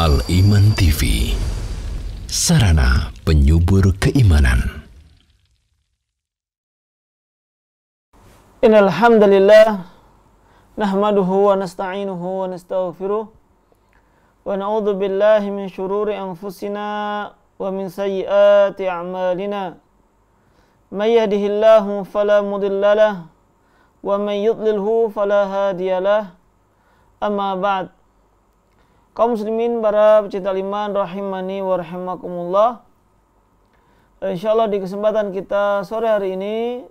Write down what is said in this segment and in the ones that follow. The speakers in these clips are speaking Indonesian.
Al-Iman TV, sarana penyubur keimanan. Innal hamdalillah nahmaduhu wa nasta'inuhu wa nastaghfiruh wa na'udzu billahi min shururi anfusina wa min sayyiati a'malina. May yahdihillahu fala mudilla lahu wa may yudlilhu fala hadiyalah. Amma ba'd. Kaum muslimin, para pecinta iman rahimani wa rahimakumullah. Insyaallah di kesempatan kita sore hari ini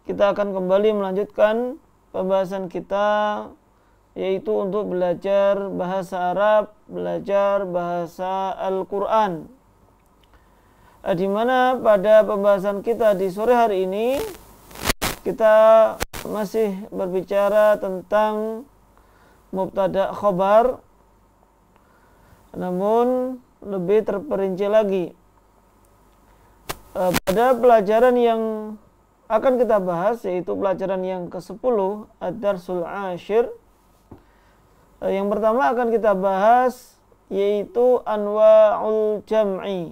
kita akan kembali melanjutkan pembahasan kita, yaitu untuk belajar bahasa Arab, belajar bahasa Al-Quran. Di mana pada pembahasan kita di sore hari ini kita masih berbicara tentang mubtada khobar, namun lebih terperinci lagi. Pada pelajaran yang akan kita bahas, yaitu pelajaran yang ke-10, Ad-Darsul Ashir, yang pertama akan kita bahas yaitu Anwa'ul Jam'i,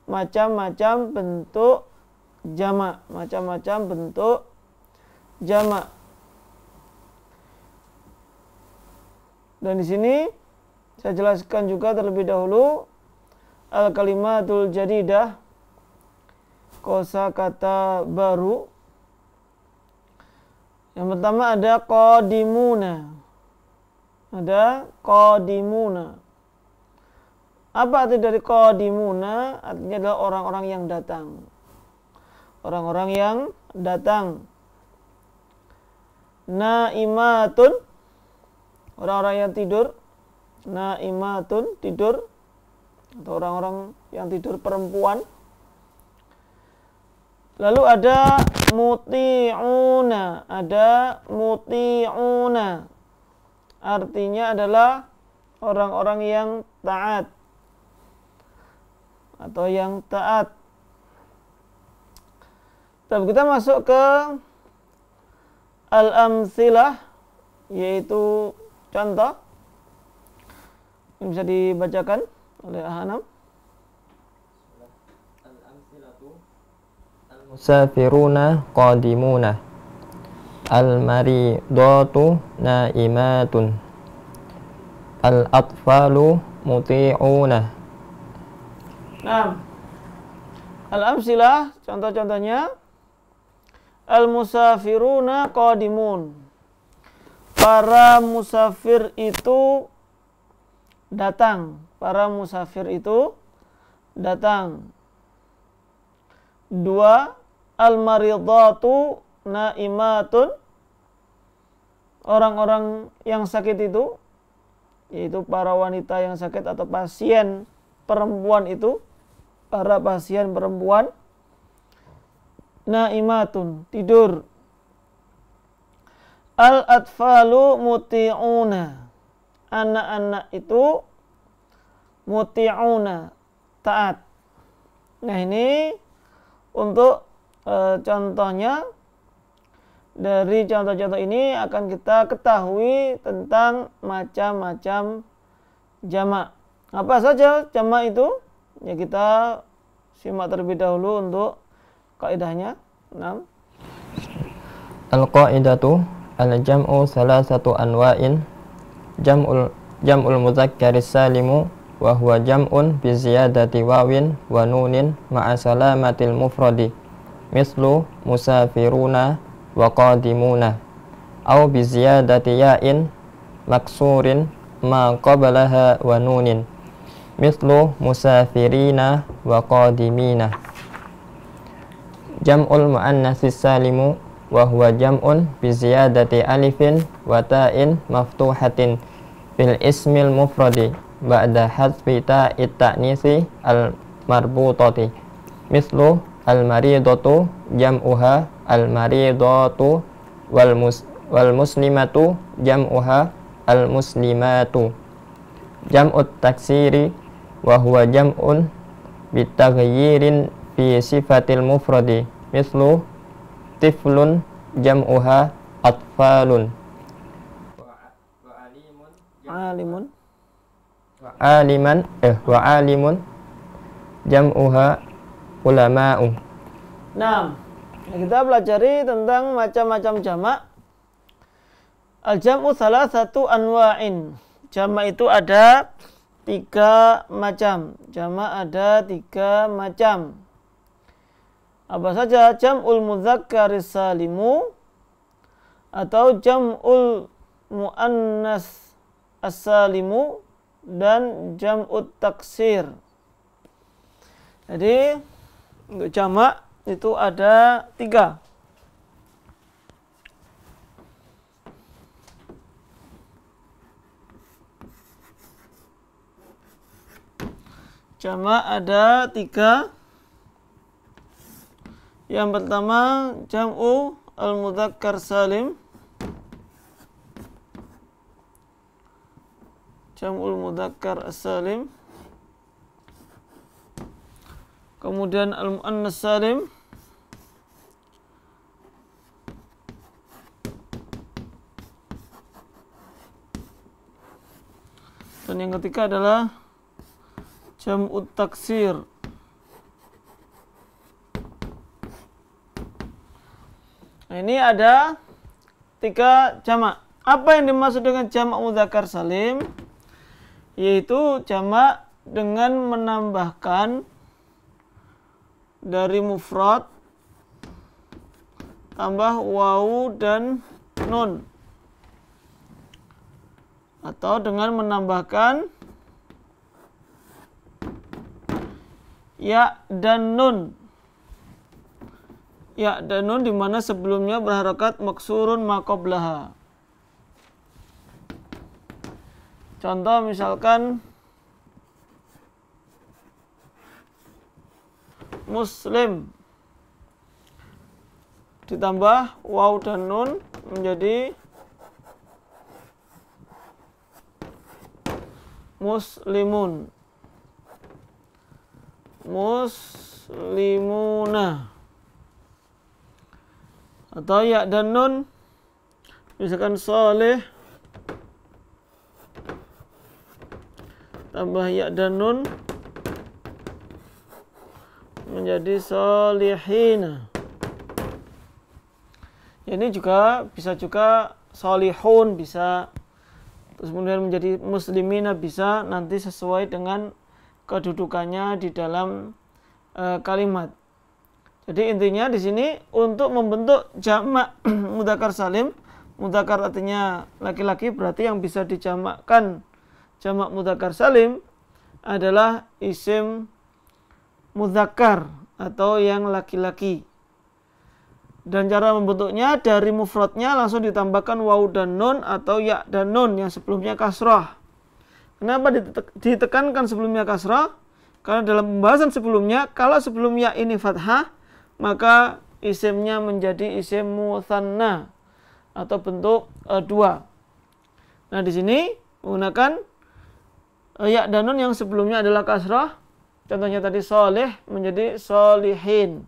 macam-macam bentuk jamak, macam-macam bentuk jamak. Dan di sini saya jelaskan juga terlebih dahulu al-kalimatul jadidah, kosakata baru. Yang pertama ada qadimuna. Ada qadimuna. Apa arti dari qadimuna? Artinya adalah orang-orang yang datang. Orang-orang yang datang. Naimatun, orang-orang yang tidur. Naimatun, tidur, atau orang-orang yang tidur perempuan. Lalu ada muti'una, artinya adalah orang-orang yang taat atau yang taat. Tapi kita masuk ke al-amsilah, yaitu contoh. Ini bisa dibacakan oleh Ahanam. Musafiruna qadimuna, al-maridatu naimatun, al-atfalu muti'una. Nah, al-amsilah, contoh-contohnya: al-musafiruna qadimun, para musafir itu datang. Para musafir itu datang. 2. Al-maridatu naimatun, orang-orang yang sakit itu, yaitu para wanita yang sakit atau pasien perempuan itu, para pasien perempuan, naimatun, tidur. Al-atfalu muti'una, anak-anak itu muti'una, taat. Nah, ini untuk contohnya. Dari contoh-contoh ini akan kita ketahui tentang macam-macam jamak. Apa saja jamak itu? Ya, kita simak terlebih dahulu untuk kaidahnya. 6. Al-qaidatu al-jam'u salasatu anwa'in, jam'ul mudzakkari salimu wa huwa jam'un bi ziyadati wawin wa nunin ma'a salamatil mufradi, mislu musafiruna wa qadimuna, aw bi ziyadati ya'in maksurin ma qablaha wa nunin, mislu musafirina wa qadimina. Jam'ul muannatsis salimu wa huwa jam'un bi ziyadati alifin wa ta'in maftuhatin fil ismil mufradi ba'da hadfi ta'it ta'nisi al-marbutati, mislu al-maridatu jam'uha al-maridatu wal muslimatu jam'uha al-muslimatu. Jam'ut taksiri wa huwa jam'un bitaghyirin fi sifatil mufradi, mislu tiflun jam'uha atfalun. Alimun, wa alimun jam'uha ulama'u. Nah, kita pelajari tentang macam-macam jamak. Al-jam'u salasatu anwa'in. Jamak itu ada 3 macam. Jamak ada 3 macam. Apa saja? Jam'ul mudzakkaris salimu atau jam'ul muannas as-salimu dan jam'ut taksir. Jadi untuk jamak itu ada 3. Jamak ada 3. Yang pertama jam'u al-mudzakkar salim. Jam'ul mudzakkar as-salim. Kemudian al-muannas salim. Dan yang ketiga adalah jam'ut taksir. Nah, ini ada 3 jamak. Apa yang dimaksud dengan jamak mudzakkar salim? Yaitu jamak dengan menambahkan dari mufrad tambah wawu dan nun, atau dengan menambahkan ya dan nun. Ya dan nun di mana sebelumnya berharakat maksurun ma qablaha. Contoh misalkan muslim ditambah waw dan nun menjadi muslimun, muslimuna. Atau ya dan nun misalkan soleh tambah ya dan nun menjadi solihina. Ini juga bisa juga solihun bisa, terus kemudian menjadi muslimina bisa, nanti sesuai dengan kedudukannya di dalam kalimat. Jadi intinya di sini untuk membentuk jamak mudzakkar salim, mudzakkar artinya laki-laki, berarti yang bisa dijamakkan jamak mudzakkar salim adalah isim mudzakkar atau yang laki-laki. Dan cara membentuknya dari mufradnya langsung ditambahkan waw dan nun atau ya dan nun yang sebelumnya kasrah. Kenapa ditekankan sebelumnya kasrah? Karena dalam pembahasan sebelumnya, kalau sebelum ya ini fathah, maka isimnya menjadi isim mutsanna atau bentuk 2. Nah, di sini menggunakan ya dan nun yang sebelumnya adalah kasrah. Contohnya tadi soleh menjadi solihin,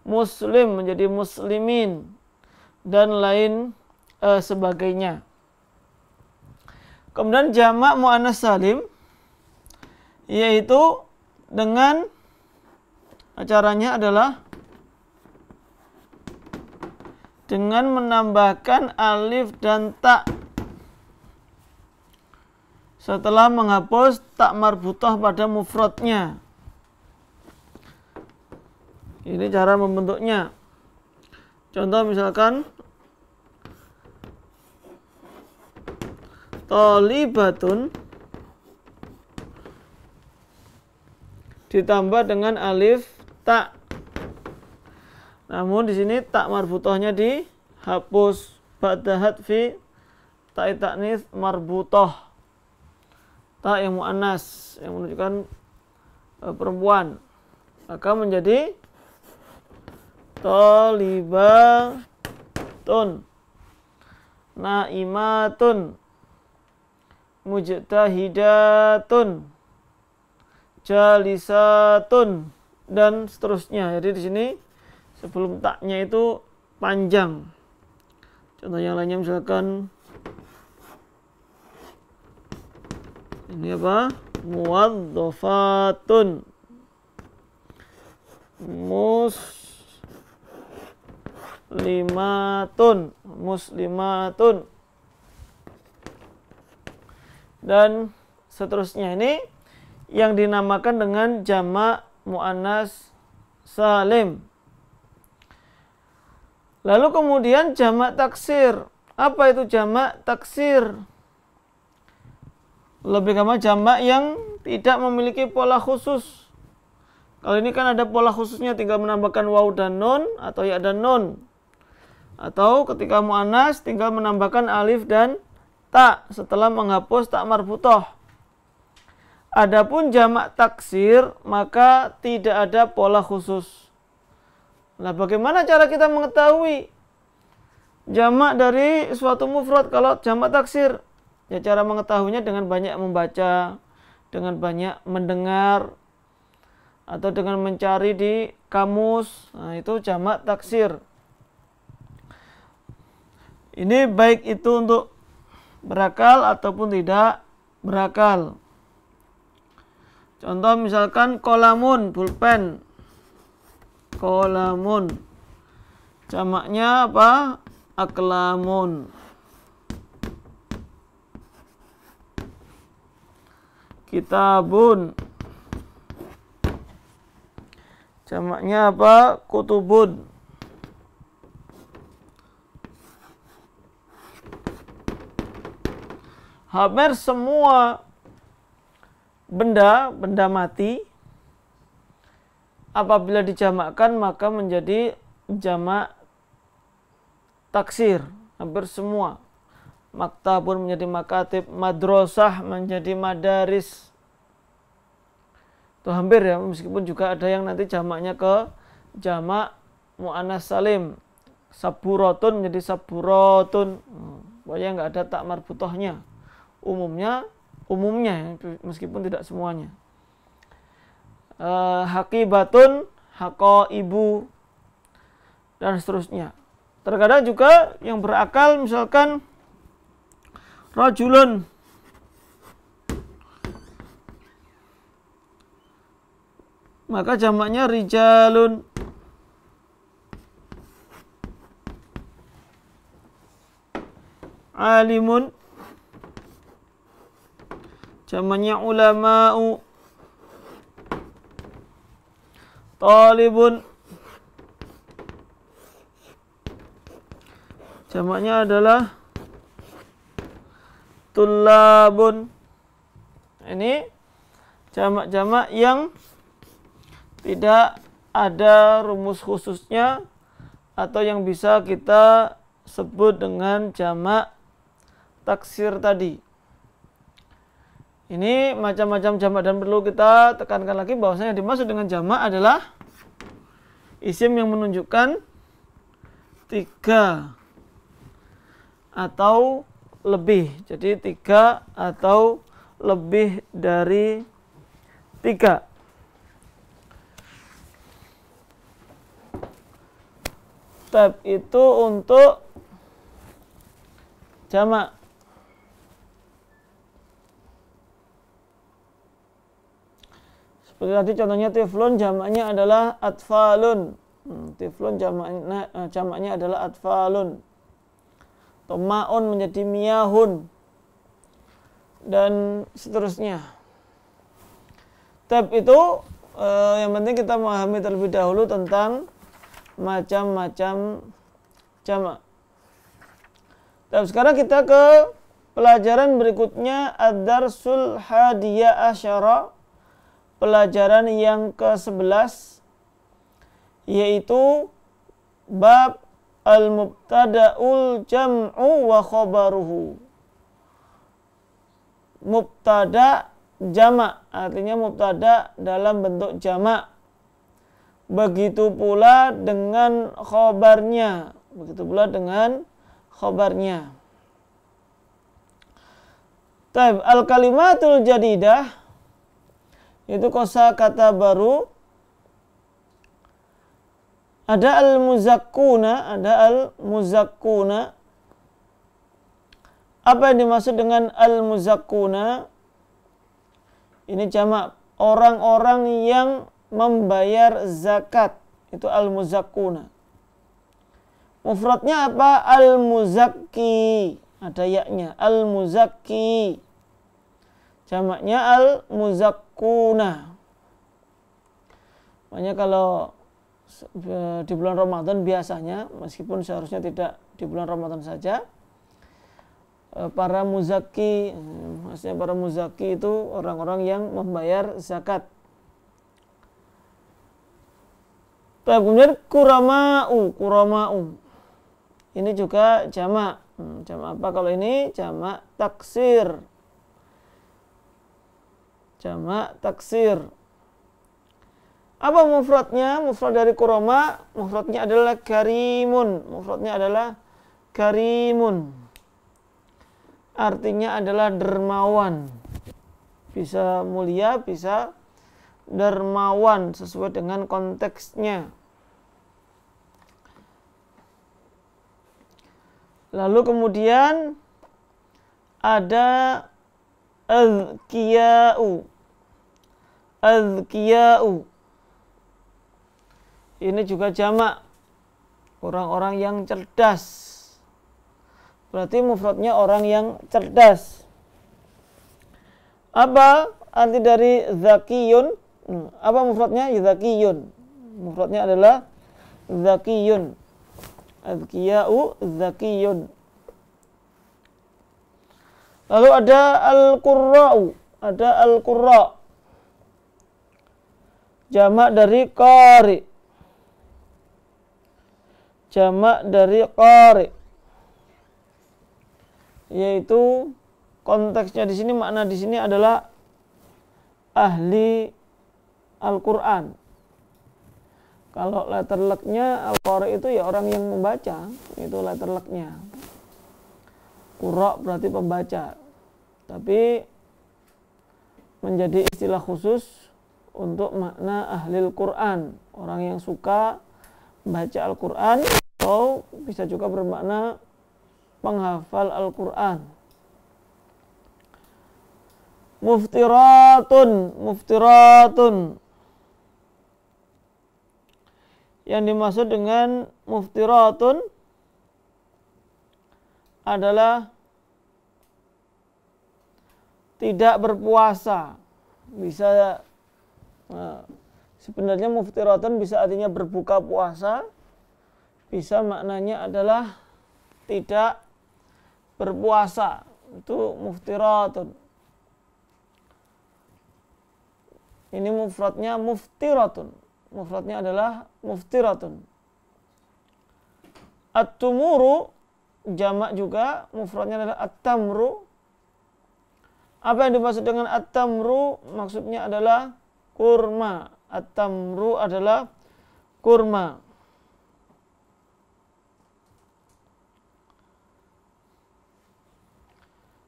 muslim menjadi muslimin, dan lain sebagainya. Kemudian jamak muannas salim yaitu dengan caranya adalah dengan menambahkan alif dan ta setelah menghapus tak marbutah pada mufradnya. Ini cara membentuknya. Contoh misalkan thalibatun ditambah dengan alif ta. Namun di sini tak marbutahnya dihapus ba'da hadfi ta'i ta'nits marbutah. Ta yang muannas yang menunjukkan perempuan, maka menjadi thalibatun, naimatun, mujtahidatun, jalisatun, dan seterusnya. Jadi di sini sebelum taknya itu panjang. Contoh yang lainnya misalkan Ini apa? Muwadzafatun. Muslimatun. Dan seterusnya, ini yang dinamakan dengan jamak muannas salim. Lalu kemudian jamak taksir. Apa itu jamak taksir? Lebih gampang jamak yang tidak memiliki pola khusus. Kalau ini kan ada pola khususnya, tinggal menambahkan waw dan nun atau ya dan nun. Atau ketika muannas tinggal menambahkan alif dan ta setelah menghapus tak marbutah. Adapun jamak taksir maka tidak ada pola khusus. Nah, bagaimana cara kita mengetahui jamak dari suatu mufrad kalau jamak taksir? Ya, cara mengetahuinya dengan banyak membaca, dengan banyak mendengar, atau dengan mencari di kamus. Nah, itu jamak taksir. Ini baik itu untuk berakal ataupun tidak berakal. Contoh misalkan kolamun, pulpen. Kolamun. Jamaknya apa? Aklamun. Kitabun. Jamaknya apa? Kutubun. Hampir semua benda mati apabila dijamakkan maka menjadi jamak taksir. Hampir semua. Maktabun menjadi makatib, madrasah menjadi madaris. Itu hampir ya, meskipun juga ada yang nanti jamaknya ke jamak muannas salim. Saburatun menjadi saburatun. Pokoknya nggak ada tak marbutahnya. Umumnya meskipun tidak semuanya. Haqibatun, haqaibu, dan seterusnya. Terkadang juga yang berakal misalkan rajulun, maka jamaknya rijalun. Alimun, jamaknya ulama'u. Talibun, jamaknya adalah tullabun. Ini jamak-jamak yang tidak ada rumus khususnya atau yang bisa kita sebut dengan jamak taksir tadi. Ini macam-macam jamak dan perlu kita tekankan lagi bahwasanya yang dimaksud dengan jamak adalah isim yang menunjukkan 3 atau lebih. Jadi 3 atau lebih dari 3. Tab itu untuk jamak. Seperti tadi contohnya tiflun jamaknya adalah atfalun. Tiflun jamaknya adalah atfalun. Tomaun menjadi miyahun. Dan seterusnya. Tab itu yang penting kita memahami terlebih dahulu tentang macam-macam jamak. Tab, sekarang kita ke pelajaran berikutnya, ad-darsul hadiyah asyara. Pelajaran yang ke-11 yaitu bab al-mubtada'ul jam'u wa khabaruhu. Mubtada jamak, artinya mubtada dalam bentuk jamak. Begitu pula dengan khabarnya. Taib, al-kalimatul jadidah itu kosakata baru. Ada al-muzakkuna, Apa yang dimaksud dengan al-muzakkuna? Ini jamak orang-orang yang membayar zakat, itu al-muzakkuna. Mufradnya apa? Al-muzakki, ada yaknya, al-muzakki. Jamaknya al-muzakkuna. Makanya kalau di bulan Ramadan biasanya, meskipun seharusnya tidak di bulan Ramadan saja, para muzaki, maksudnya para muzaki itu orang-orang yang membayar zakat. Kemudian kurama'u. Ini juga jamak. Jamak apa kalau ini? Jamak taksir. Jamak taksir. Apa mufradnya? Mufrad dari kurama, mufradnya adalah karimun. Mufradnya adalah karimun. Artinya adalah dermawan. Bisa mulia, bisa dermawan sesuai dengan konteksnya. Lalu kemudian ada azkiya'u. Azkiya'u. Ini juga jamak, orang-orang yang cerdas. Berarti mufradnya orang yang cerdas. Apa arti dari zakiyun? Apa mufradnya? Zakiyun. Mufradnya adalah zakiyun. Azkiya'u zakiyun. Lalu ada al-qurra'u. Ada al-qurra'. Jamak dari qari. Jamak dari qari. Yaitu konteksnya di sini, makna di sini adalah ahli Al-Quran. Kalau letter luck-nya Al-Qari itu ya orang yang membaca, itu letter luck-nya. Qurra berarti pembaca. Tapi menjadi istilah khusus untuk makna ahli Al-Quran, orang yang suka baca Al-Quran, atau bisa juga bermakna penghafal Al-Quran. Muftiratun. Yang dimaksud dengan muftiratun adalah tidak berpuasa. Bisa sebenarnya muftiratun bisa artinya berbuka puasa, bisa maknanya adalah tidak berpuasa. Itu muftiratun. Ini mufradnya muftiratun. Mufradnya adalah muftiratun. At-tumuru jamak juga, mufradnya adalah at-tamru. Apa yang dimaksud dengan at-tamru? Maksudnya adalah kurma. At-tamru adalah kurma.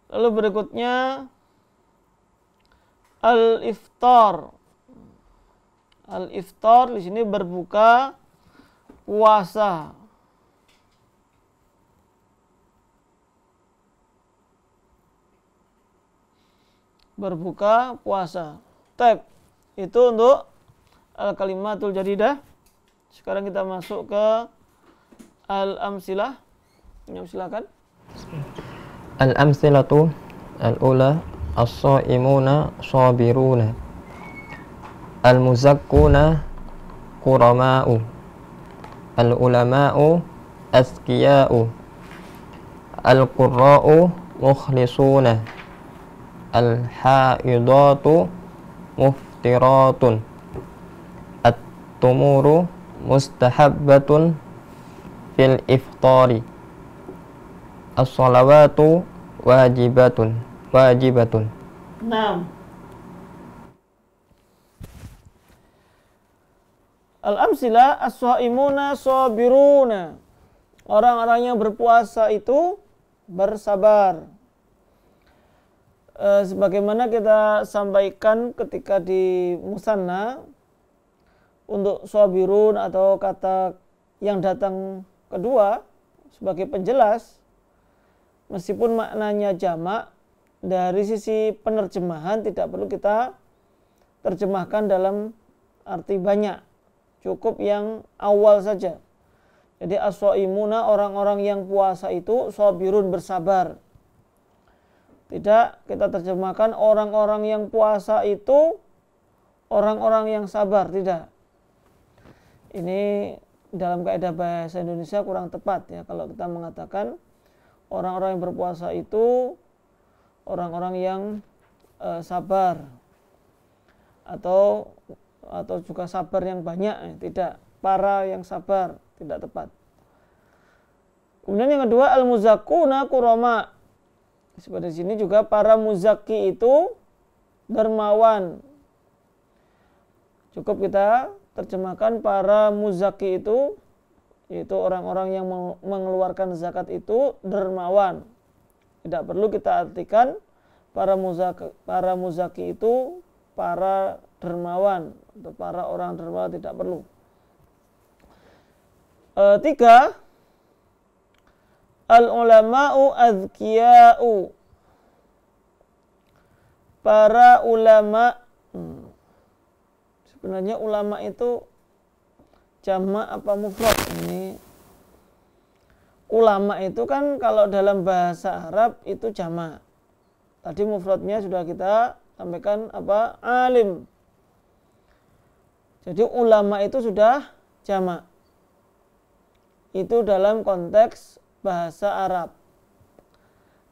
Lalu berikutnya al-iftar. Al-iftar di sini berbuka puasa. Berbuka puasa. Tab. Itu untuk al-kalimatul jadidah. Sekarang kita masuk ke al-amsilah. Silakan. Al-amsilatu al-ula as-shaimuna sabiruna. Al-muzakkuna kurama'u. Al-ulama'u azkiya'u. Al-qurra'u mukhlisuna. Al-haidatu muftiratun. At-tumuru mustahabbatun fil iftari. As-salawatu wajibatun. Naam. Al-amsilah as-shaimuna sabiruna. Orang-orang yang berpuasa itu bersabar. Sebagaimana kita sampaikan ketika di musanna, untuk sabirun atau kata yang datang kedua sebagai penjelas, meskipun maknanya jamak, dari sisi penerjemahan tidak perlu kita terjemahkan dalam arti banyak. Cukup yang awal saja. Jadi as-shaimuna, orang-orang yang puasa itu sabirun, bersabar. Tidak kita terjemahkan orang-orang yang puasa itu orang-orang yang sabar, tidak. Ini dalam kaidah bahasa Indonesia kurang tepat ya kalau kita mengatakan orang-orang yang berpuasa itu orang-orang yang sabar atau juga sabar yang banyak, tidak. Para yang sabar, tidak tepat. Kemudian yang kedua, al-muzakkuna kurama. Seperti sini juga para muzaki itu dermawan. Cukup kita terjemahkan para muzaki itu, yaitu orang-orang yang mengeluarkan zakat itu dermawan. Tidak perlu kita artikan para muzaki itu para dermawan atau para orang dermawan, tidak perlu. 3, al-ulama'u azkiya'u, para ulama. Sebenarnya ulama itu jamak apa mufrad? Ini ulama itu kan kalau dalam bahasa Arab itu jamak. Tadi mufradnya sudah kita sampaikan apa? Alim. Jadi ulama itu sudah jamak. Itu dalam konteks bahasa Arab.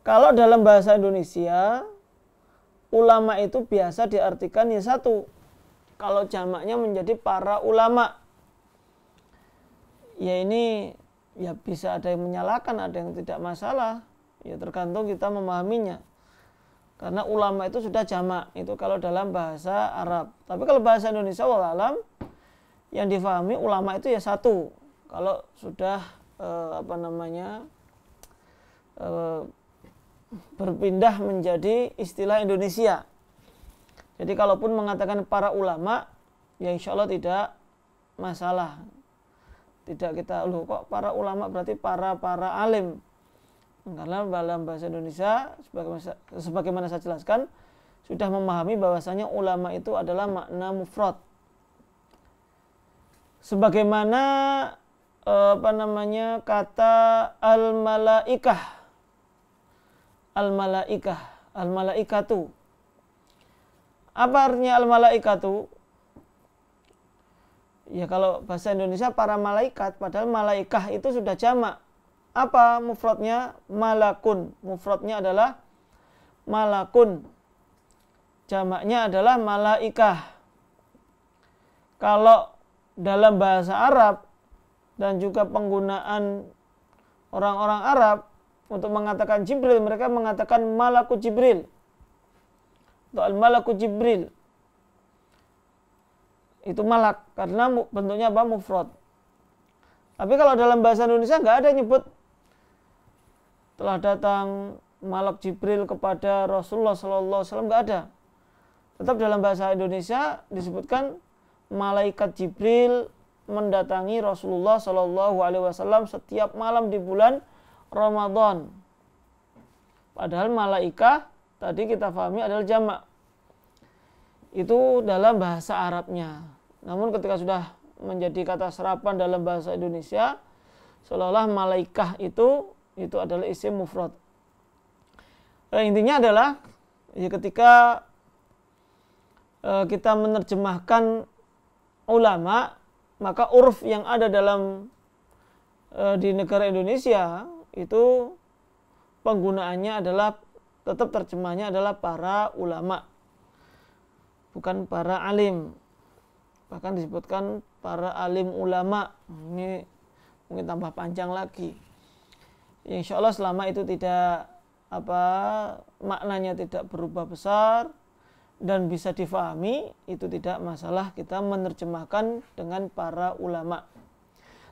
Kalau dalam bahasa Indonesia, ulama itu biasa diartikan ya satu. Kalau jamaknya menjadi para ulama. Ya ini ya bisa ada yang menyalahkan, ada yang tidak masalah. Ya tergantung kita memahaminya. Karena ulama itu sudah jamak, itu kalau dalam bahasa Arab. Tapi kalau bahasa Indonesia wallahualam yang difahami ulama itu ya satu. Kalau sudah berpindah menjadi istilah Indonesia. Jadi kalaupun mengatakan para ulama, ya insya Allah tidak masalah. Tidak kita, kok para ulama berarti para alim. Karena dalam bahasa Indonesia, sebagaimana saya jelaskan, sudah memahami bahwasanya ulama itu adalah makna mufrad. Sebagaimana kata al-malaikatu. Apa artinya al-malaikatu? Ya kalau bahasa Indonesia para malaikat, padahal malaikah itu sudah jamak. Apa mufradnya? Malakun. Mufradnya adalah malakun. Jamaknya adalah malaikah. Kalau dalam bahasa Arab dan juga penggunaan orang-orang Arab untuk mengatakan Jibril, mereka mengatakan malaku Jibril atau al-malaku Jibril. Itu malak karena bentuknya apa? Mufrad. Tapi kalau dalam bahasa Indonesia nggak ada nyebut telah datang malak Jibril kepada Rasulullah SAW, nggak ada. Tetap dalam bahasa Indonesia disebutkan malaikat Jibril mendatangi Rasulullah SAW setiap malam di bulan Ramadan. Padahal malaikah tadi kita pahami adalah jamak. Itu dalam bahasa Arabnya. Namun ketika sudah menjadi kata serapan dalam bahasa Indonesia, seolah-olah malaikah itu adalah isim mufrad. Intinya adalah ya ketika kita menerjemahkan ulama, maka urf yang ada dalam di negara Indonesia itu penggunaannya adalah tetap terjemahnya adalah para ulama, bukan para alim. Bahkan disebutkan para alim ulama. Ini mungkin tambah panjang lagi. Insya Allah selama itu tidak maknanya tidak berubah besar dan bisa difahami, itu tidak masalah kita menerjemahkan dengan para ulama.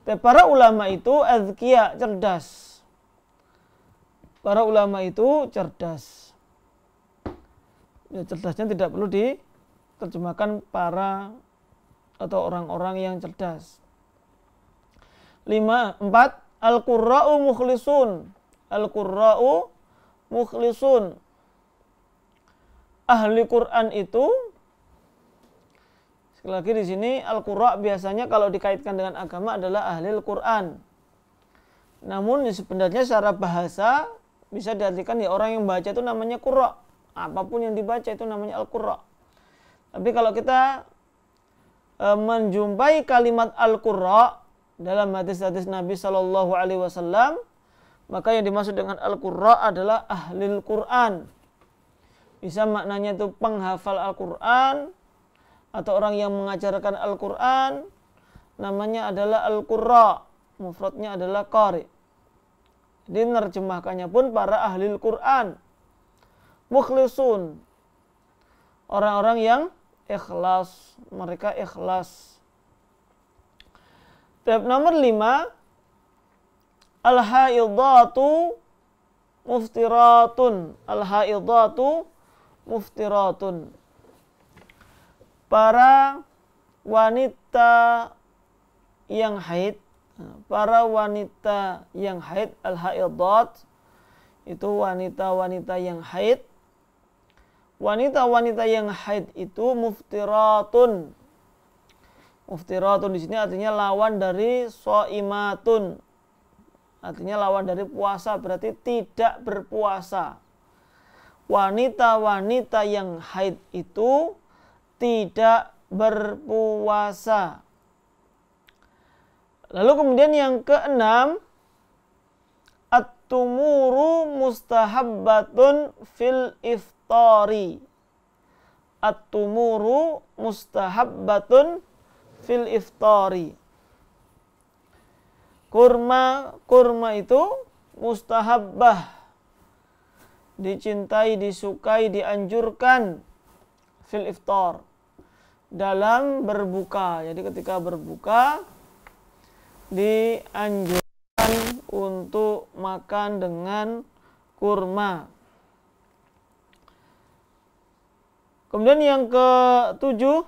Dan para ulama itu azkiya, cerdas. Para ulama itu cerdas. Ya, cerdasnya tidak perlu diterjemahkan para atau orang-orang yang cerdas. 4. Al-qurra'u mukhlisun. Al-qurra'u mukhlisun. Ahli Quran itu Sekali lagi di sini al-qurra biasanya kalau dikaitkan dengan agama adalah ahli Al-Qur'an. Namun sebenarnya secara bahasa bisa diartikan ya orang yang baca itu namanya qurra. Apapun yang dibaca itu namanya al-qurra. Tapi kalau kita menjumpai kalimat al-qurra dalam hadis-hadis Nabi Shallallahu Alaihi Wasallam, maka yang dimaksud dengan al-qurra adalah ahlil Quran. Bisa maknanya itu penghafal Al-Quran atau orang yang mengajarkan Al-Quran, namanya adalah al-qurra, mufradnya adalah qari. Jadi nerjemahkannya pun para ahlil Quran, mukhlisun, orang-orang yang ikhlas, mereka ikhlas. Tab nomor 5, al-haidatu muftiratun. Al-haidatu muftiratun. Para wanita yang haid, al-haidat itu wanita-wanita yang haid. Wanita-wanita yang haid itu muftiratun. Muftiratun di sini artinya lawan dari shaimatun. Artinya lawan dari puasa, berarti tidak berpuasa. Wanita-wanita yang haid itu tidak berpuasa. Lalu kemudian yang keenam, at-tumuru mustahabbatun fil iftari. At-tumuru mustahabbatun fil iftari. Kurma itu mustahabbah, dicintai, disukai, dianjurkan fil iftar, dalam berbuka. Jadi ketika berbuka dianjurkan untuk makan dengan kurma. Kemudian yang ke-7,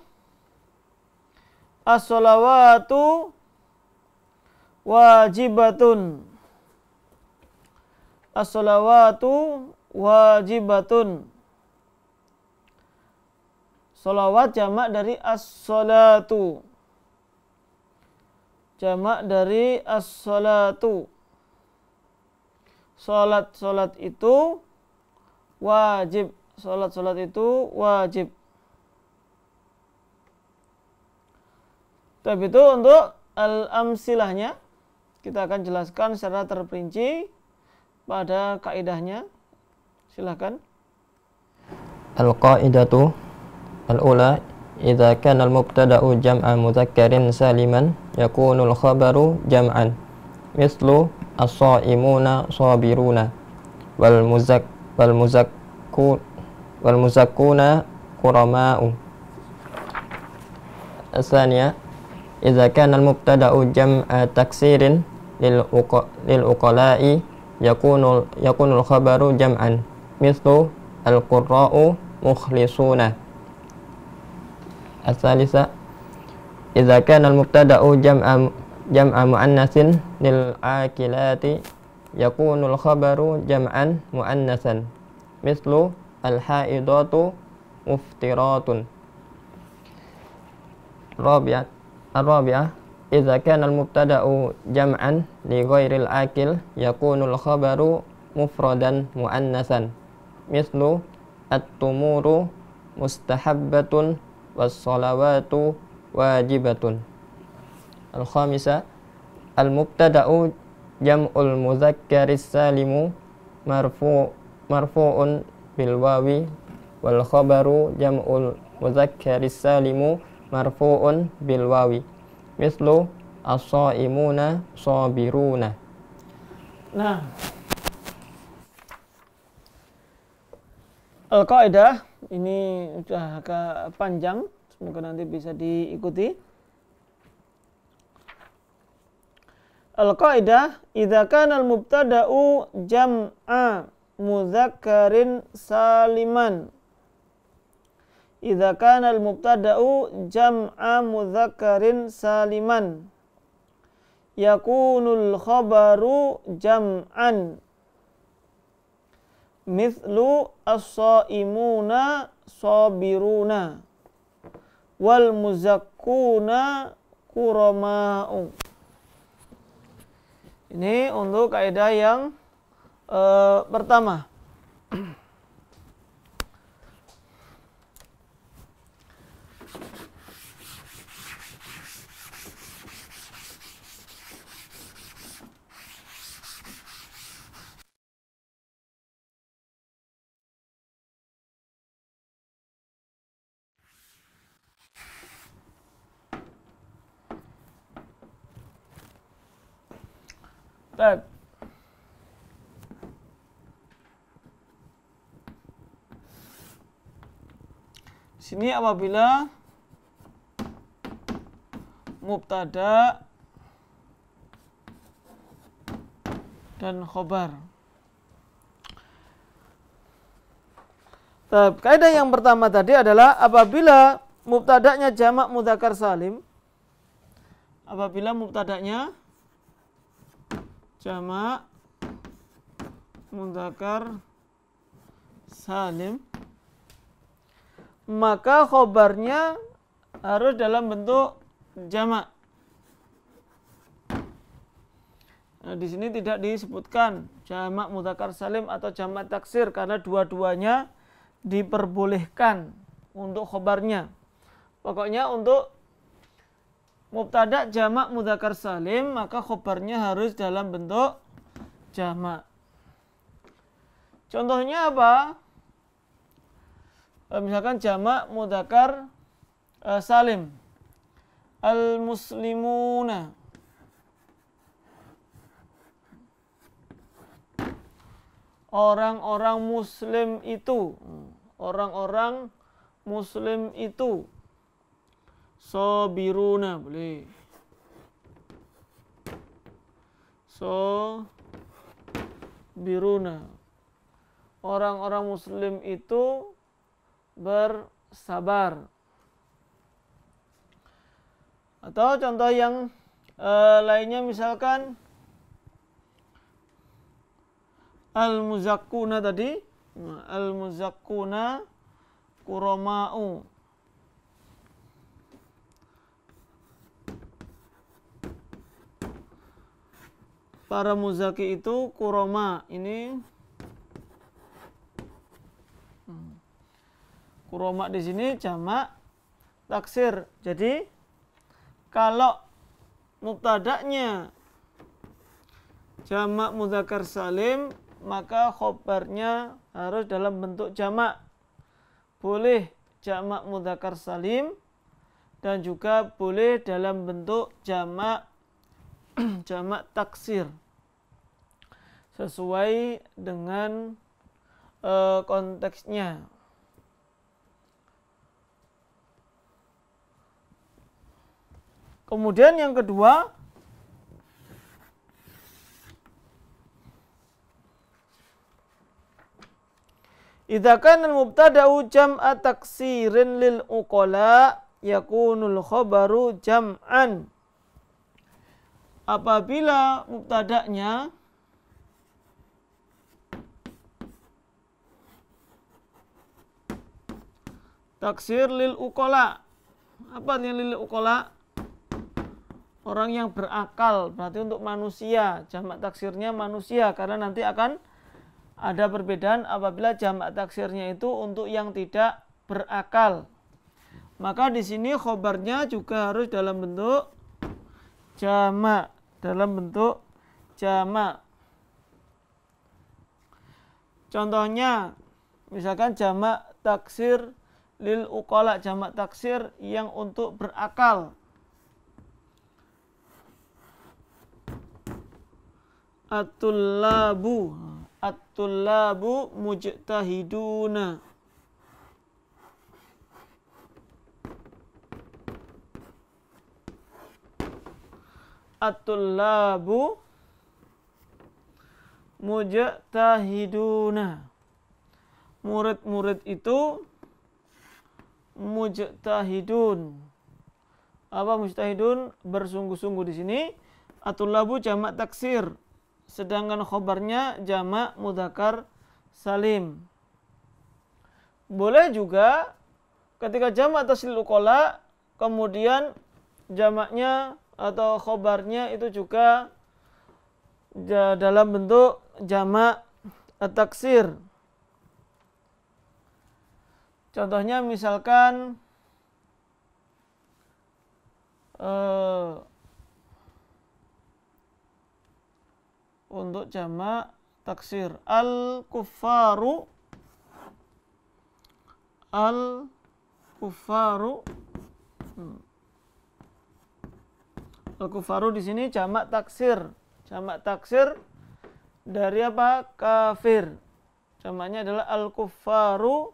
as-sholawatu wajibatun. As-sholawatu wajibatun. Sholawat jamak dari as-sholatu. Jamak dari as-sholatu. Sholat itu wajib. Sholat itu wajib. Tapi itu untuk al-amsilahnya kita akan jelaskan secara terperinci pada kaidahnya. Silakan. Al-qaidatu al-ula, idza kana al-mubtada'u jam'a mudzakkarin saliman yakunu al-khabaru jam'an. Mislu as-shaimuna sabiruna wal muzakkuna qurama'u. As-saniyah, idza kana al-mubtada'u jam'a taksirin lil uqala'i yakunu al-khabaru jam'an. Mislu al-qurra'u mukhlisuna. As-salisa, idza kana al-mubtada'u jam'a muannatsin lil akilati yakunu al-khabaru jam'an muannatsan. Mislu al-haidatu muftiratun. Ar-rabi'ah, idza kana al-mubtada'u jam'an li ghairil akil yakunu al-khabaru mufradan muannatsan. Mislu at-tumuru mustahabbatun was-sholawatu wajibatun. Al-khamisah, al-mubtada'u jam'ul mudzakkaris salimu marfu'un bil wawi wal khabaru jam'ul mudzakkaris salimu marfu'un bil wawi. Mislu as-shaimuna sabiruna. Nah, al-qaidah ini sudah agak panjang, semoga nanti bisa diikuti. Al-qaidah, idza kana al-mubtada'u jam'a mudzakkarin saliman. Idza kana al-mubtada'u jam'a mudzakkarin saliman yakunul khabaru jam'an. Mithlu as-shaimuna sabiruna wal muzakkuna kurama'u. Ini untuk kaidah yang pertama. Baik. Sini apabila mubtada dan khobar. Kaidah yang pertama tadi adalah apabila mubtada'nya jamak mudzakkar salim. Apabila mubtada'nya jamak mudzakkar salim, maka khobarnya harus dalam bentuk jamak. Nah, di sini tidak disebutkan jamak mudzakkar salim atau jamak taksir karena dua-duanya diperbolehkan untuk khobarnya. Pokoknya untuk mubtada jamak mudzakkar salim maka khobarnya harus dalam bentuk jamak. Contohnya apa? Misalkan jamak mudzakkar salim, al muslimuna, orang-orang muslim itu, orang-orang muslim itu. Sobiruna boleh. Sobiruna. Orang-orang muslim itu bersabar. Atau contoh yang lainnya misalkan al-muzakkuna tadi. Al-muzakkuna kurama'u. Para muzaki itu kuroma. Ini kuroma di sini jamak taksir. Jadi kalau mubtada'nya jamak mudzakkar salim, maka khobarnya harus dalam bentuk jamak. Boleh jamak mudzakkar salim dan juga boleh dalam bentuk jamak jamak taksir sesuai dengan konteksnya. Kemudian yang kedua, idza kana al-mubtada'u jam'a taksirin lil uqala yakunul khabaru jam'an. Apabila mubtada'nya taksir lil uqala. Apa artinya lil uqala? Orang yang berakal, berarti untuk manusia. Jamak taksirnya manusia karena nanti akan ada perbedaan apabila jamak taksirnya itu untuk yang tidak berakal. Maka di sini khobarnya juga harus dalam bentuk jamak, dalam bentuk jamak. Contohnya misalkan jamak taksir lil uqala, jamak taksir yang untuk berakal. At-tullabu, at-tullabu mujtahiduna. At-tullabu mujtahiduna. Murid-murid itu mujtahidun. Apa mujtahidun? Bersungguh-sungguh di sini. At-tullabu jamak taksir, sedangkan khobarnya jamak mudzakkar salim. Boleh juga ketika jamak taksir uqala kemudian jamaknya atau khobarnya itu juga dalam bentuk jamak at-taksir. Contohnya misalkan untuk jamak taksir al-kuffaru al-kuffaru di sini jamak taksir. Jamak taksir dari apa? Kafir. Jamaknya adalah al-kuffaru.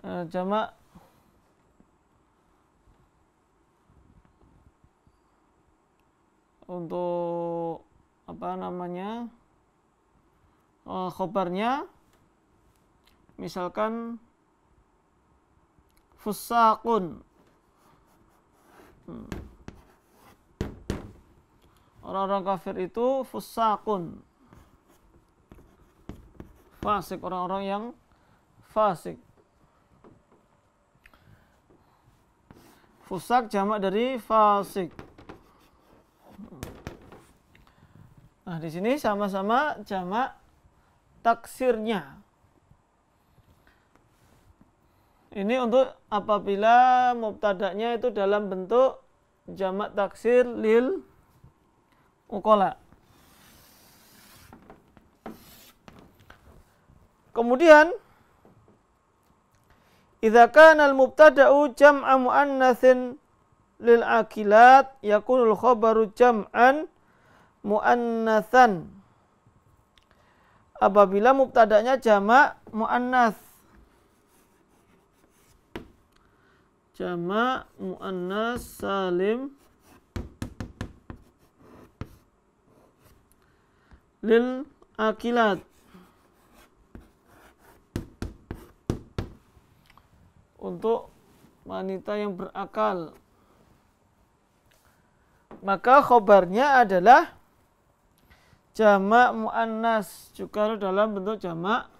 Jamak untuk apa namanya? Khobarnya misalkan fusaqun. Orang-orang kafir itu fusaqun. Fasik, orang-orang yang fasik. Fusak jamak dari fasik. Nah, di sini sama-sama jamak taksirnya. Ini untuk apabila mubtada'nya itu dalam bentuk jamak taksir lil uqala. Kemudian idza kana al-mubtada'u jam'a muannatsin lil akilat yakunul khabaru jam'an muannatsan. Apabila mubtada'nya jamak muannats, jamak muannats salim lil akilat, untuk wanita yang berakal, maka khobarnya adalah jamak muannas, juga dalam bentuk jamak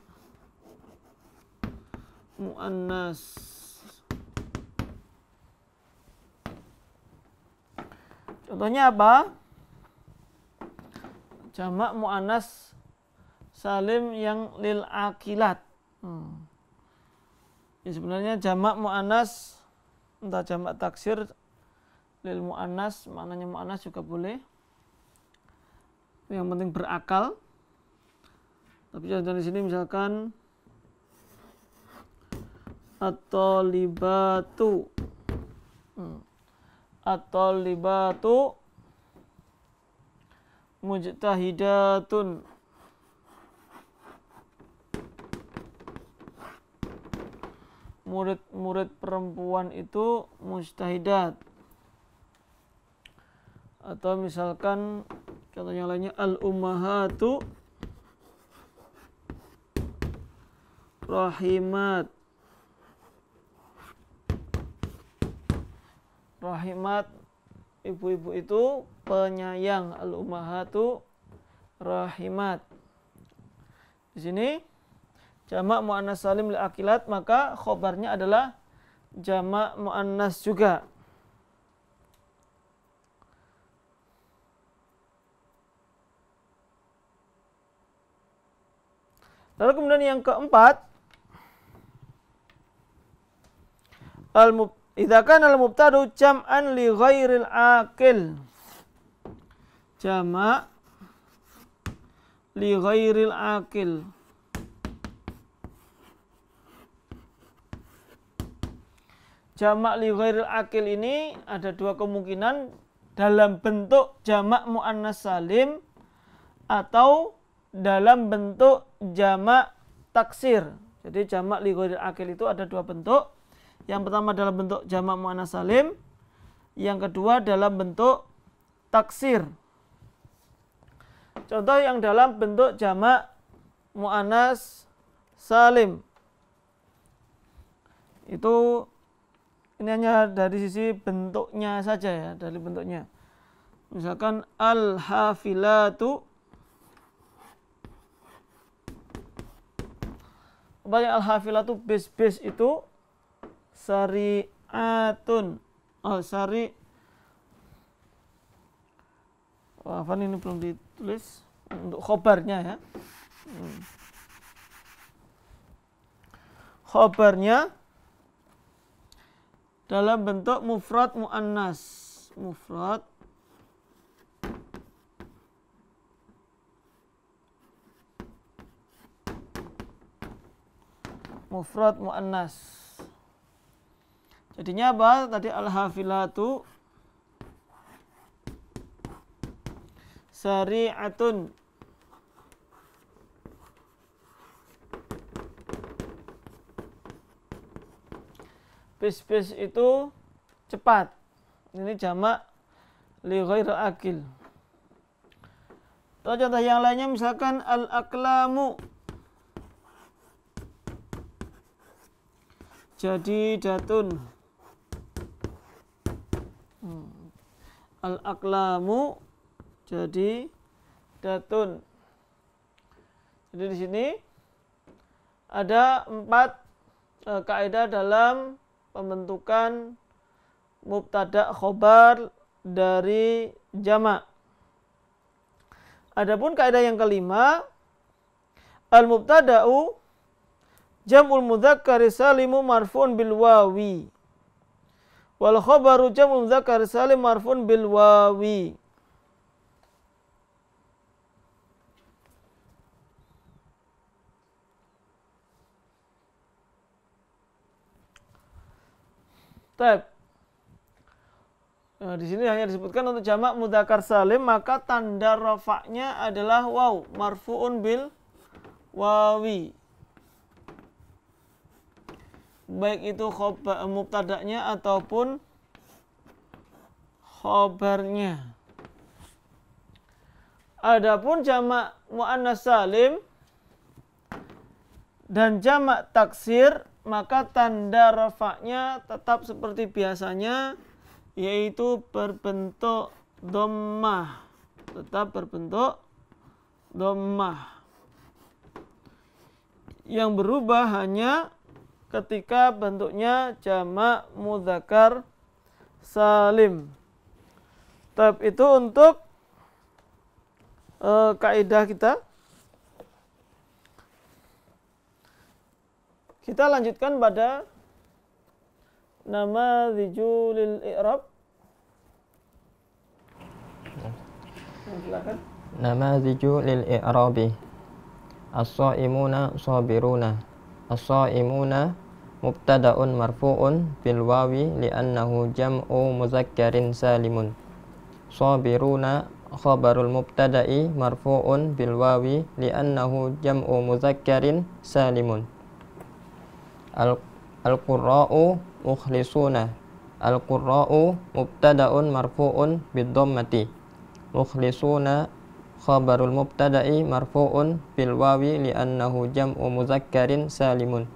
muannas. Contohnya apa? Jamak muannas salim yang lil akilat. Ya, sebenarnya jamak muannas entah jamak taksir lil muannas, maknanya muannas juga boleh. Yang penting berakal. Tapi contoh di sini misalkan at-talibatu. At-talibatu mujtahidatun. Murid-murid perempuan itu mujtahidat. Atau misalkan contoh yang lainnya al-ummahatu rahimat. Rahimat, ibu-ibu itu penyayang. Al-ummahatu rahimat. Di sini jamak muannas salim lil akilat, maka khobarnya adalah jamak muannas juga. Lalu kemudian yang keempat, idza kana al-mubtadu jam'an li ghairil aqil. Jamak li ghairil aqil. Jamak li ghairil aqil ini ada dua kemungkinan, dalam bentuk jamak muannas salim atau dalam bentuk jamak taksir. Jadi jamak li ghairil aqil itu ada dua bentuk. Yang pertama dalam bentuk jamak muannas salim, yang kedua dalam bentuk taksir. Contoh yang dalam bentuk jamak muannas salim itu, ini hanya dari sisi bentuknya saja ya, dari bentuknya. Misalkan al-hafilatu. Banyak al-hafilatu bis-bis itu Sari'atun. Afan ini belum ditulis untuk khobarnya ya. Khobarnya dalam bentuk mufrad muannas. Mufrad muannas. Jadinya apa? Tadi al-hafilatu sari'atun. Bis itu cepat. Ini jamak li ghairil akil. Contoh yang lainnya misalkan al-aqlamu jadidatun. Al-aqlamu jadidatun. Jadi di sini ada 4 kaidah dalam pembentukan mubtada khobar dari jamak. Adapun kaidah yang kelima, al-mubtada'u jam'ul mudzakkar salimu marfu'un bil wawi. Wal khabaru jam'ul mudzakkar salim marfu'un bil wawi. Tab. Nah, di sini hanya disebutkan untuk jamak mudzakkar salim, maka tanda rafa'nya adalah waw, marfu'un bil wawi. Baik itu mubtada'nya ataupun khobarnya. Adapun jamak muannas salim dan jamak taksir, maka tanda rafa'nya tetap seperti biasanya, yaitu berbentuk dhammah. Tetap berbentuk dhammah. Yang berubah hanya ketika bentuknya jamak mudzakkar salim. Tapi itu untuk kaidah kita. Kita lanjutkan pada namadziju lil i'rab. Silakan. Namadziju lil i'rabi. As-shaimuna sabiruna. As-shaimuna mubtada'un marfu'un bil wawi li'annahu jam'u mudzakkar salimun. Sabiruna khabarul mubtada'i marfu'un bil wawi li'annahu jam'u mudzakkar salimun. Al-qurra'u mukhlisuna. Al-qurra'u mubtada'un marfu'un bid-dhammati. Mukhlisuna khabarul mubtada'i marfu'un bil wawi li'annahu jam'u mudzakkar salimun.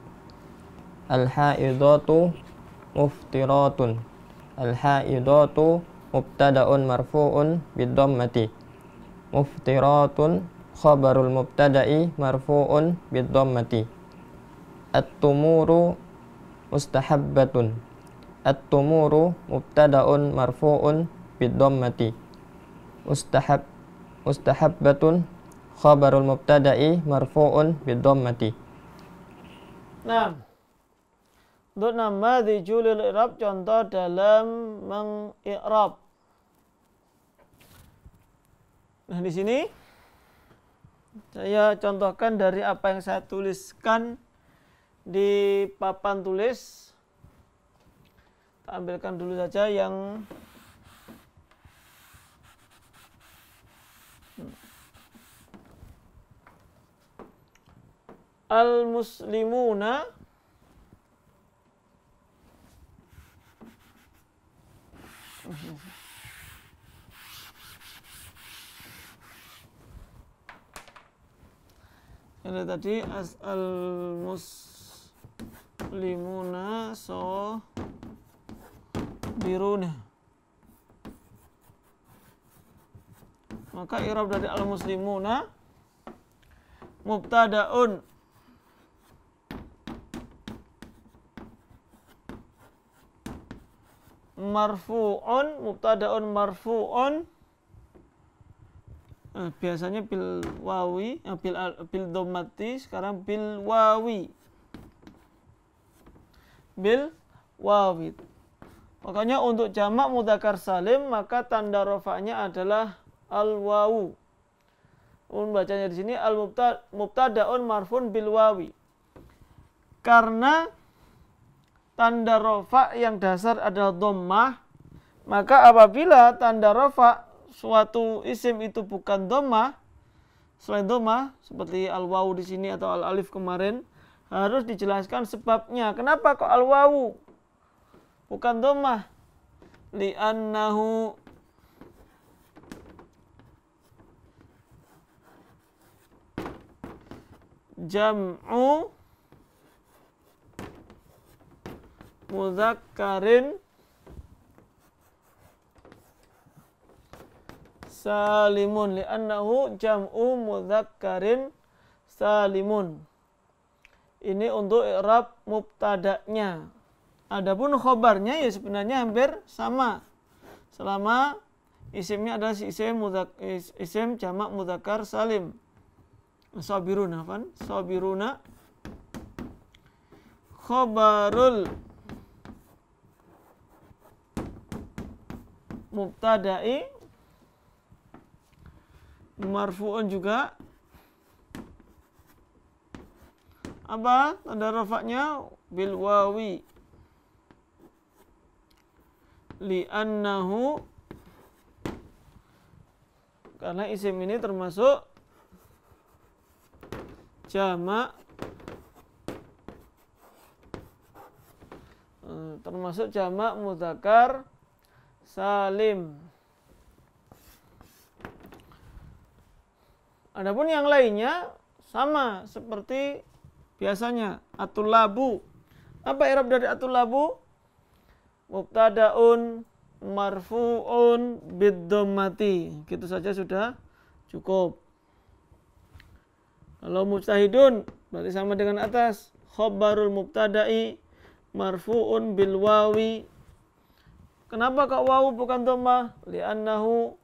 Al-haidatu muftiratun. Al-haidatu mubtada'un marfu'un bid-dhammati. Muftiratun khabarul mubtada'i marfu'un bid-dhammati. At-tumuru mustahabbatun. At-tumuru mubtada'un marfu'un bid-dhammati. Mustahabbatun khabarul mubtada'i marfu'un bid-dhammati. Nah, untuk namadziju lil i'rab, contoh dalam mengi'rab. Nah, di sini saya contohkan dari apa yang saya tuliskan di papan tulis. Kita ambilkan dulu saja yang al-muslimuna ini tadi al-muslimuna sabiruna. Maka i'rab dari al-muslimuna mubtada'un marfu'un, mubtada'un marfu'un. Biasanya bil wawi, bil dhammati, sekarang bil wawi. Bil wawi. Makanya untuk jamak mudzakkar salim maka tanda rafa'nya adalah al wawu. Bacanya di sini al mubtada'un marfu'un bil wawi. Karena tanda rafa' yang dasar adalah dhammah, maka apabila tanda rafa' suatu isim itu bukan dhammah, selain dhammah seperti al wawu di sini atau al alif kemarin, harus dijelaskan sebabnya. Kenapa kok al wawu bukan dhammah? Li'annahu jam'u mudzakkarin salimun. Li'annahu jam'u mudzakkarin salimun. Ini untuk i'rab mubtada'nya. Adapun khobarnya ya sebenarnya hampir sama. Selama isimnya adalah isim jamak mudzakkar salim. Sabiruna kan? Sabiruna khobarul mubtada'i marfu'un juga. Apa tanda rafa'nya? Bil wawi. Li'annahu, karena isim ini termasuk jamak, mudzakkar salim. Adapun yang lainnya sama seperti biasanya. At-tullabu. Apa i'rab dari at-tullabu? Mubtada'un marfu'un bid-dhammati. Gitu saja sudah cukup. Kalau mujtahidun berarti sama dengan atas. Khabarul mubtada'i marfu'un bil wawi. Kenapa kok wawu bukan dhammah? Li'annahu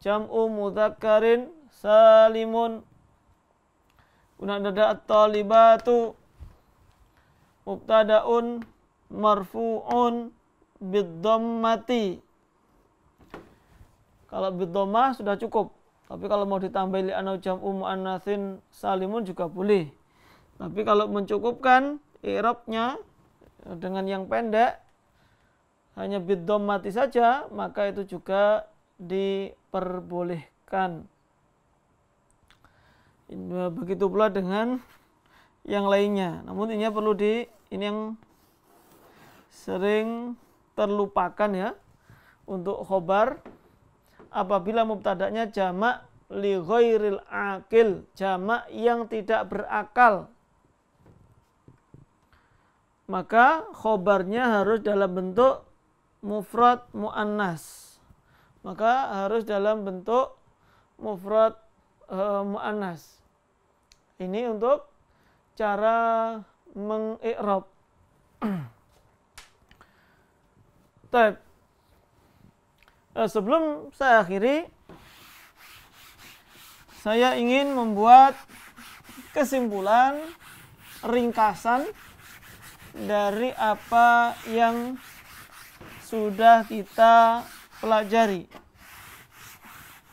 jam'u mudzakkarin salimun. Kemudian ada at-talibatu mubtada'un marfu'un bid-dhammati. Kalau bid-dhammah sudah cukup. Tapi kalau mau ditambah li'annahu jam'u muannatsin salimun juga boleh. Tapi kalau mencukupkan i'rabnya dengan yang pendek hanya bid-dhammati saja, maka itu juga diperbolehkan. Begitu pula dengan yang lainnya. Namun ini perlu ini yang sering terlupakan ya untuk khobar. Apabila mubtada'nya jamak li ghairil aqil, jamak yang tidak berakal, maka khobarnya harus dalam bentuk mufrad muannas. Maka harus dalam bentuk mufrad muannas. Ini untuk cara mengi'rab. Baik. Sebelum saya akhiri, saya ingin membuat kesimpulan ringkasan dari apa yang sudah kita pelajari.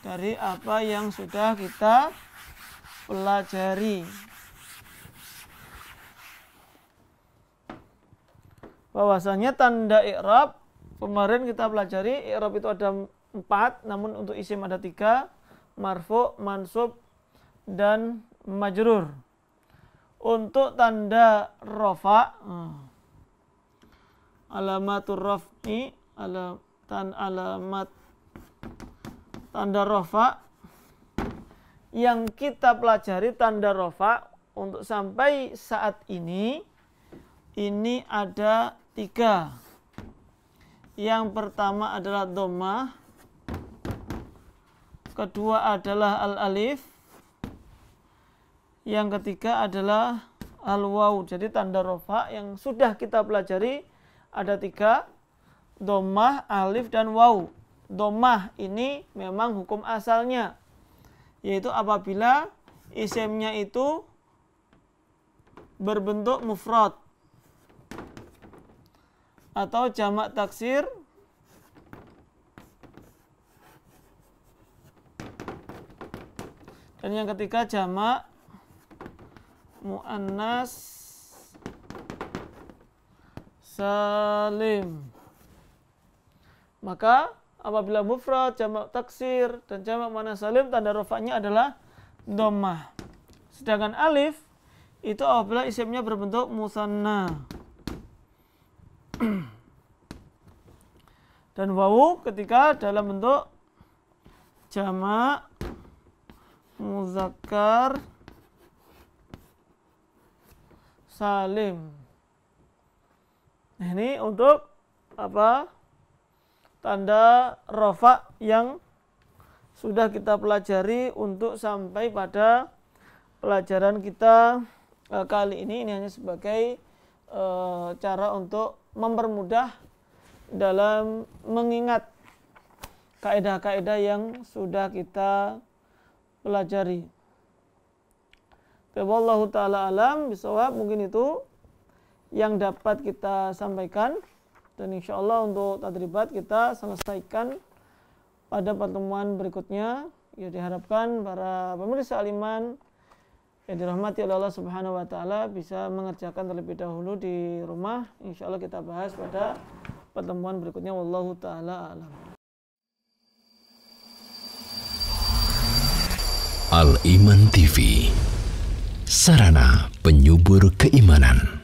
Dari apa yang sudah kita pelajari. Bahwasanya tanda i'rab kemarin kita pelajari, i'rab itu ada 4, namun untuk isim ada 3, marfu', mansub, dan majrur. Untuk tanda rafa, alamatur raf'i, alamat tanda rafa yang kita pelajari tanda rafa untuk sampai saat ini ada 3. Yang pertama adalah dhammah, kedua adalah al-alif, yang ketiga adalah al-waw. Jadi tanda rafa yang sudah kita pelajari ada 3. dhammah, alif, dan waw. Dhammah ini memang hukum asalnya, yaitu apabila isimnya itu berbentuk mufrad atau jamak taksir dan yang ketiga jamak muannas salim. Maka apabila mufrad, jamak taksir, dan jamak muannas salim, tanda rafa'nya adalah dhammah. Sedangkan alif itu apabila isimnya berbentuk musanna. Dan wawu ketika dalam bentuk jamak muzakkar salim. Nah, ini untuk apa? Tanda rafa yang sudah kita pelajari untuk sampai pada pelajaran kita kali ini. Ini hanya sebagai cara untuk mempermudah dalam mengingat kaidah-kaidah yang sudah kita pelajari. Wallahu ta'ala alam bisawab. Mungkin itu yang dapat kita sampaikan, dan insya Allah untuk tadribat kita selesaikan pada pertemuan berikutnya. Ya, diharapkan para pemirsa Al-Iman yang dirahmati oleh Allah Subhanahu wa taala bisa mengerjakan terlebih dahulu di rumah. Insya Allah kita bahas pada pertemuan berikutnya. Wallahu taala alam. Al-Iman TV, sarana penyubur keimanan.